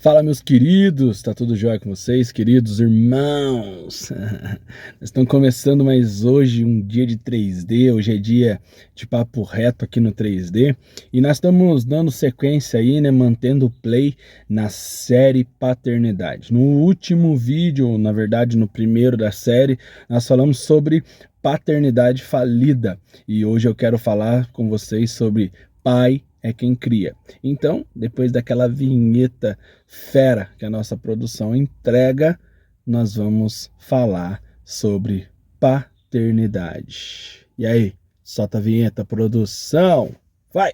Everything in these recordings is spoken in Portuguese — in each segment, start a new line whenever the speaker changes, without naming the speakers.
Fala, meus queridos, tá tudo jóia com vocês, queridos irmãos? Estamos começando mais hoje um dia de 3D, hoje é dia de papo reto aqui no 3D e nós estamos dando sequência aí, né, mantendo o play na série Paternidade. No último vídeo, na verdade no primeiro da série, nós falamos sobre paternidade falida e hoje eu quero falar com vocês sobre pai é quem cria. Então, depois daquela vinheta fera que a nossa produção entrega, nós vamos falar sobre paternidade. E aí, solta a vinheta, produção! Vai!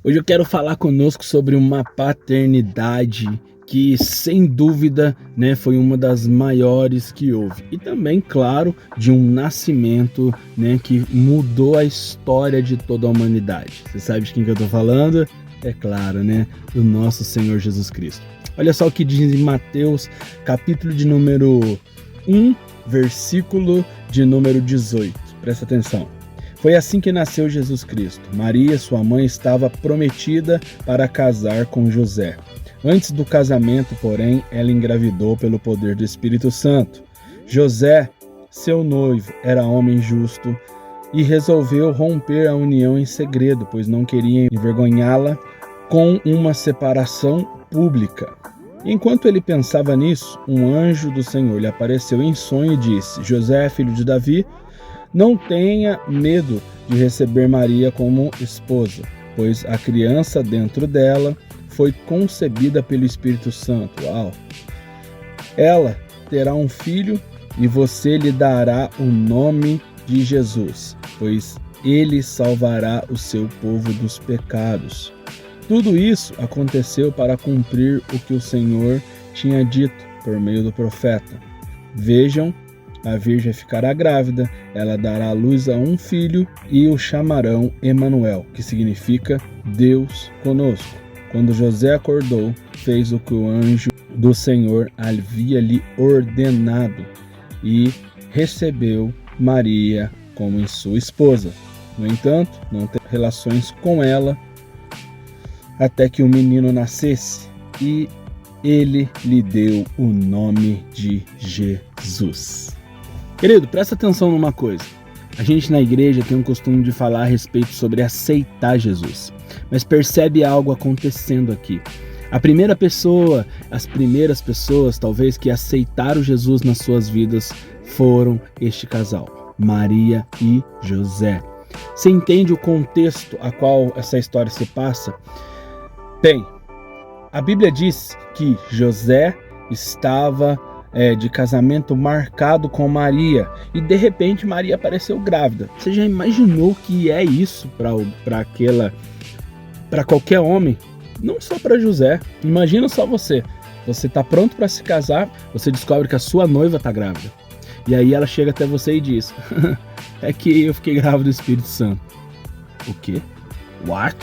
Hoje eu quero falar conosco sobre uma paternidade que, sem dúvida, né, foi uma das maiores que houve. E também, claro, de um nascimento, né, que mudou a história de toda a humanidade. Você sabe de quem que eu tô falando? É claro, né, do nosso Senhor Jesus Cristo. Olha só o que diz em Mateus, capítulo de número 1, versículo de número 18. Presta atenção. Foi assim que nasceu Jesus Cristo. Maria, sua mãe, estava prometida para casar com José. Antes do casamento, porém, ela engravidou pelo poder do Espírito Santo. José, seu noivo, era homem justo e resolveu romper a união em segredo, pois não queria envergonhá-la com uma separação pública. Enquanto ele pensava nisso, um anjo do Senhor lhe apareceu em sonho e disse: José, filho de Davi, não tenha medo de receber Maria como esposa, pois a criança dentro dela foi concebida pelo Espírito Santo. Uau! Ela terá um filho e você lhe dará o nome de Jesus, pois ele salvará o seu povo dos pecados. Tudo isso aconteceu para cumprir o que o Senhor tinha dito por meio do profeta. Vejam, a virgem ficará grávida, ela dará à luz a um filho e o chamarão Emanuel, que significa Deus conosco. Quando José acordou, fez o que o anjo do Senhor havia lhe ordenado e recebeu Maria como sua esposa. No entanto, não teve relações com ela até que o menino nascesse e ele lhe deu o nome de Jesus. Querido, presta atenção numa coisa. A gente na igreja tem um costume de falar a respeito sobre aceitar Jesus. Mas percebe algo acontecendo aqui. As primeiras pessoas talvez que aceitaram Jesus nas suas vidas foram este casal, Maria e José. Você entende o contexto a qual essa história se passa? Bem, a Bíblia diz que José estava de casamento marcado com Maria e de repente Maria apareceu grávida. Você já imaginou o que é isso para qualquer homem? Não só para José. Imagina só você. Você está pronto para se casar, você descobre que a sua noiva está grávida. E aí ela chega até você e diz: é que eu fiquei grávida do Espírito Santo. O quê? What?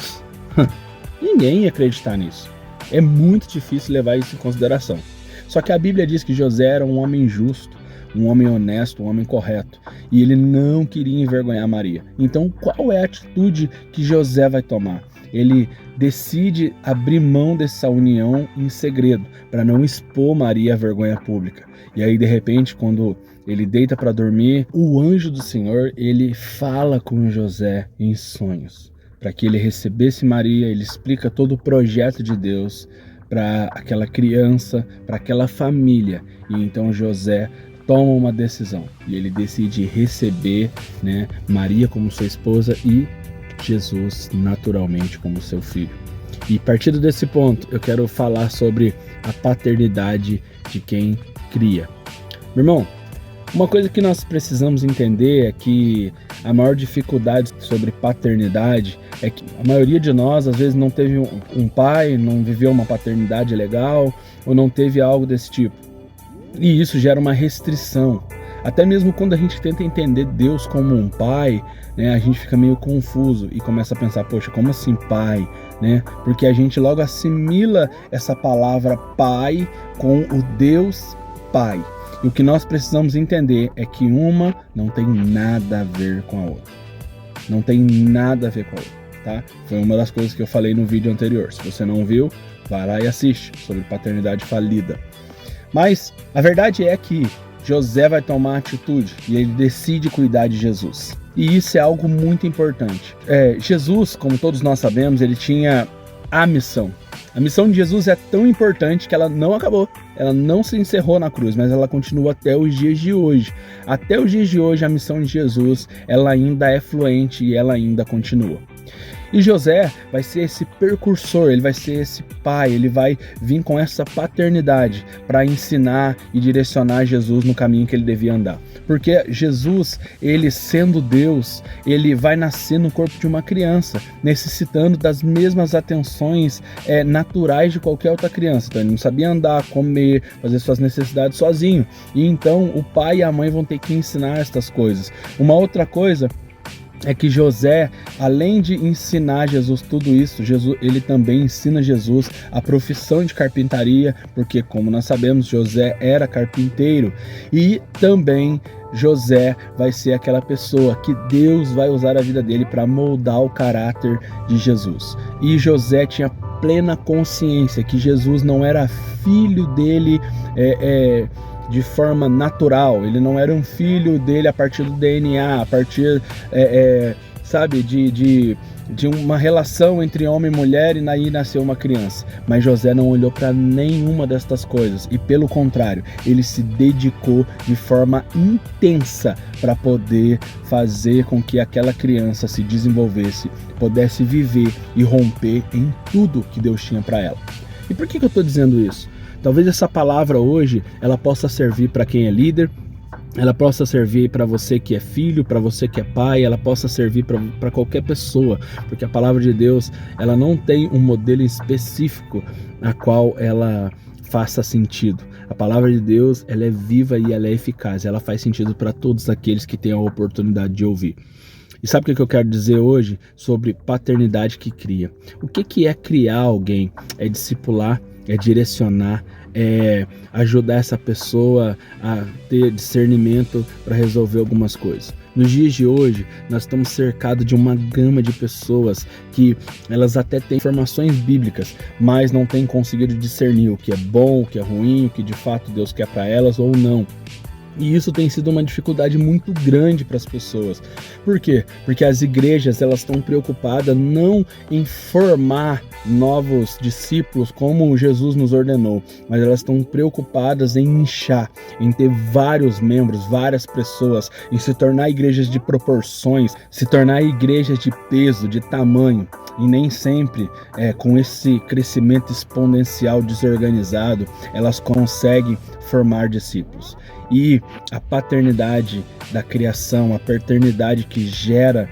Ninguém ia acreditar nisso. É muito difícil levar isso em consideração. Só que a Bíblia diz que José era um homem justo, um homem honesto, um homem correto. E ele não queria envergonhar Maria. Então, qual é a atitude que José vai tomar? Ele decide abrir mão dessa união em segredo, para não expor Maria à vergonha pública. E aí, de repente, quando ele deita para dormir, o anjo do Senhor, ele fala com José em sonhos. Para que ele recebesse Maria, ele explica todo o projeto de Deus para aquela criança, para aquela família. E então José toma uma decisão e ele decide receber, né, Maria como sua esposa e Jesus naturalmente como seu filho. E partindo desse ponto, eu quero falar sobre a paternidade de quem cria. Meu irmão, uma coisa que nós precisamos entender é que a maior dificuldade sobre paternidade é que a maioria de nós às vezes não teve um pai, não viveu uma paternidade legal ou não teve algo desse tipo. E isso gera uma restrição. Até mesmo quando a gente tenta entender Deus como um pai, né, a gente fica meio confuso e começa a pensar, poxa, como assim pai? Né? Porque a gente logo assimila essa palavra pai com o Deus Pai. E o que nós precisamos entender é que uma não tem nada a ver com a outra. Não tem nada a ver com a outra, tá? Foi uma das coisas que eu falei no vídeo anterior. Se você não viu, vai lá e assiste sobre paternidade falida. Mas a verdade é que José vai tomar atitude e ele decide cuidar de Jesus. E isso é algo muito importante. Jesus, como todos nós sabemos, ele tinha a missão. A missão de Jesus é tão importante que ela não acabou. Ela não se encerrou na cruz, mas ela continua até os dias de hoje. Até os dias de hoje, a missão de Jesus, ela ainda é fluente e ela ainda continua. E José vai ser esse precursor, ele vai ser esse pai, ele vai vir com essa paternidade para ensinar e direcionar Jesus no caminho que ele devia andar. Porque Jesus, ele sendo Deus, ele vai nascer no corpo de uma criança, necessitando das mesmas atenções naturais de qualquer outra criança. Então ele não sabia andar, comer, fazer suas necessidades sozinho. E então o pai e a mãe vão ter que ensinar estas coisas. Uma outra coisa é que José, além de ensinar Jesus tudo isso, ele também ensina Jesus a profissão de carpintaria, porque como nós sabemos, José era carpinteiro. E também José vai ser aquela pessoa que Deus vai usar a vida dele para moldar o caráter de Jesus. E José tinha plena consciência que Jesus não era filho dele de forma natural, ele não era um filho dele a partir do DNA, a partir, de uma relação entre homem e mulher e aí nasceu uma criança. Mas José não olhou para nenhuma destas coisas e, pelo contrário, ele se dedicou de forma intensa para poder fazer com que aquela criança se desenvolvesse, pudesse viver e romper em tudo que Deus tinha para ela. E por que eu estou dizendo isso? Talvez essa palavra hoje, ela possa servir para quem é líder, ela possa servir para você que é filho, para você que é pai, ela possa servir para qualquer pessoa, porque a palavra de Deus, ela não tem um modelo específico a qual ela faça sentido. A palavra de Deus, ela é viva e ela é eficaz, ela faz sentido para todos aqueles que têm a oportunidade de ouvir. E sabe o que eu quero dizer hoje sobre paternidade que cria? O que é criar alguém? É discipular, é direcionar, é ajudar essa pessoa a ter discernimento para resolver algumas coisas. Nos dias de hoje, nós estamos cercados de uma gama de pessoas que elas até têm informações bíblicas, mas não têm conseguido discernir o que é bom, o que é ruim, o que de fato Deus quer para elas ou não. E isso tem sido uma dificuldade muito grande para as pessoas. Por quê? Porque as igrejas, elas estão preocupadas não em formar novos discípulos como Jesus nos ordenou, mas elas estão preocupadas em inchar, em ter vários membros, várias pessoas, em se tornar igrejas de proporções, se tornar igrejas de peso, de tamanho. E nem sempre, com esse crescimento exponencial desorganizado, elas conseguem formar discípulos. E a paternidade da criação, a paternidade que gera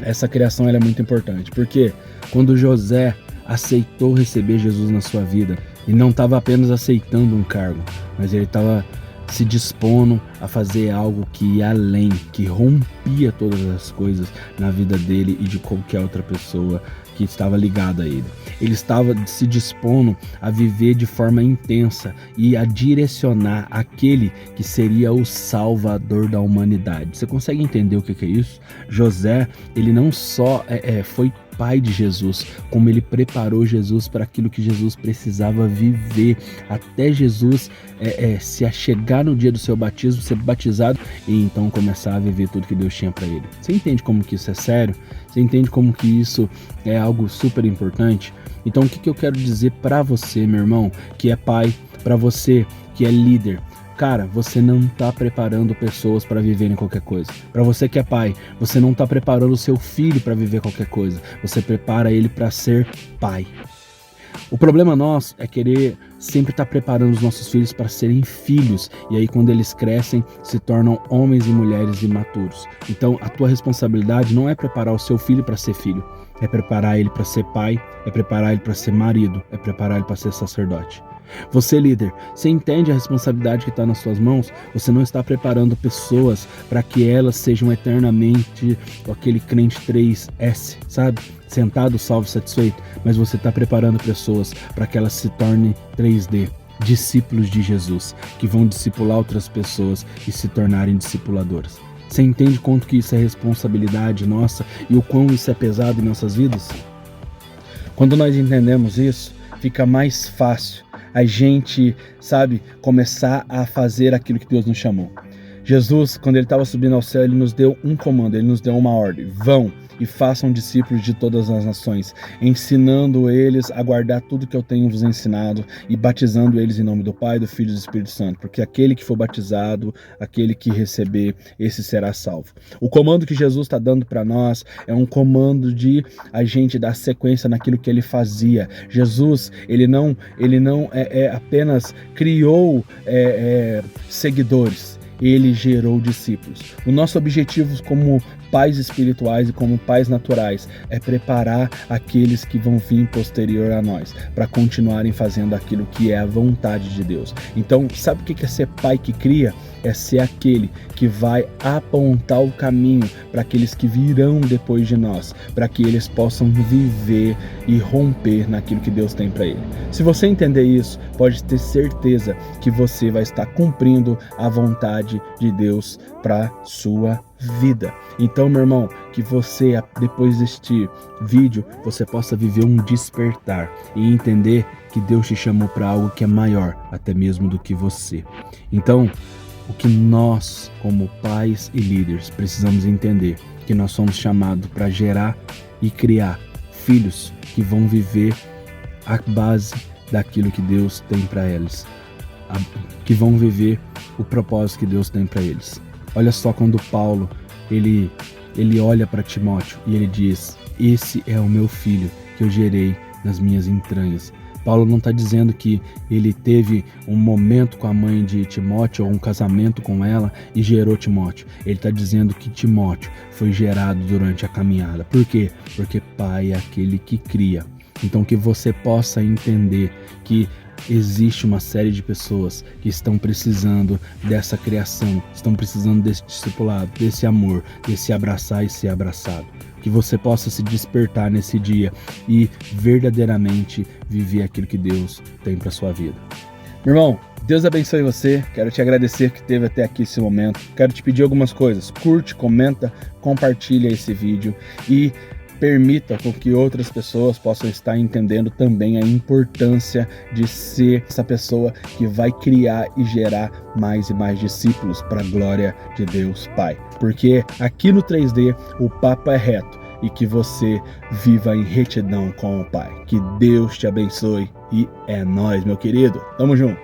essa criação, ela é muito importante. Porque quando José aceitou receber Jesus na sua vida, ele não estava apenas aceitando um cargo, mas ele estava se dispondo a fazer algo que ia além, que rompia todas as coisas na vida dele e de qualquer outra pessoa que estava ligada a ele. Ele estava se dispondo a viver de forma intensa e a direcionar aquele que seria o salvador da humanidade. Você consegue entender o que é isso? José, ele não só foi pai de Jesus, como ele preparou Jesus para aquilo que Jesus precisava viver, até Jesus se achegar no dia do seu batismo, ser batizado e então começar a viver tudo que Deus tinha para ele. Você entende como que isso é sério? Você entende como que isso é algo super importante? Então o que eu quero dizer para você, meu irmão, que é pai, para você que é líder? Cara, você não está preparando pessoas para viverem qualquer coisa. Para você que é pai, você não está preparando o seu filho para viver qualquer coisa. Você prepara ele para ser pai. O problema nosso é querer sempre estar preparando os nossos filhos para serem filhos. E aí quando eles crescem, se tornam homens e mulheres imaturos. Então a tua responsabilidade não é preparar o seu filho para ser filho. É preparar ele para ser pai, é preparar ele para ser marido, é preparar ele para ser sacerdote. Você, líder, você entende a responsabilidade que está nas suas mãos? Você não está preparando pessoas para que elas sejam eternamente aquele crente 3S, sabe? Sentado, salvo, satisfeito. Mas você está preparando pessoas para que elas se tornem 3D. discípulos de Jesus, que vão discipular outras pessoas e se tornarem discipuladores. Você entende quanto que isso é responsabilidade nossa e o quão isso é pesado em nossas vidas? Quando nós entendemos isso, fica mais fácil a gente, começar a fazer aquilo que Deus nos chamou. Jesus, quando ele estava subindo ao céu, ele nos deu um comando, ele nos deu uma ordem: vão e façam discípulos de todas as nações, ensinando eles a guardar tudo que eu tenho vos ensinado e batizando eles em nome do Pai, do Filho e do Espírito Santo, porque aquele que for batizado, aquele que receber, esse será salvo. O comando que Jesus está dando para nós é um comando de a gente dar sequência naquilo que ele fazia. Jesus, ele não apenas criou seguidores, ele gerou discípulos. O nosso objetivo como pais espirituais e como pais naturais é preparar aqueles que vão vir posterior a nós para continuarem fazendo aquilo que é a vontade de Deus. Então, sabe o que é ser pai que cria? É ser aquele que vai apontar o caminho para aqueles que virão depois de nós, para que eles possam viver e romper naquilo que Deus tem para ele. Se você entender isso, pode ter certeza que você vai estar cumprindo a vontade de Deus para sua vida. Então, meu irmão, que você, depois deste vídeo, você possa viver um despertar e entender que Deus te chamou para algo que é maior, até mesmo do que você. Então, o que nós, como pais e líderes, precisamos entender, que nós somos chamados para gerar e criar filhos que vão viver a base daquilo que Deus tem para eles, que vão viver o propósito que Deus tem para eles. Olha só, quando Paulo ele olha para Timóteo e ele diz: esse é o meu filho que eu gerei nas minhas entranhas. Paulo não está dizendo que ele teve um momento com a mãe de Timóteo ou um casamento com ela e gerou Timóteo. Ele está dizendo que Timóteo foi gerado durante a caminhada. Por quê? Porque pai é aquele que cria. Então, que você possa entender que existe uma série de pessoas que estão precisando dessa criação, estão precisando desse discipulado, desse amor, desse abraçar e ser abraçado. Que você possa se despertar nesse dia e verdadeiramente viver aquilo que Deus tem para sua vida. Meu irmão, Deus abençoe você. Quero te agradecer que esteve até aqui esse momento. Quero te pedir algumas coisas. Curte, comenta, compartilha esse vídeo e permita com que outras pessoas possam estar entendendo também a importância de ser essa pessoa que vai criar e gerar mais e mais discípulos para a glória de Deus Pai. Porque aqui no 3D o papo é reto e que você viva em retidão com o Pai. Que Deus te abençoe e é nóis, meu querido. Tamo junto.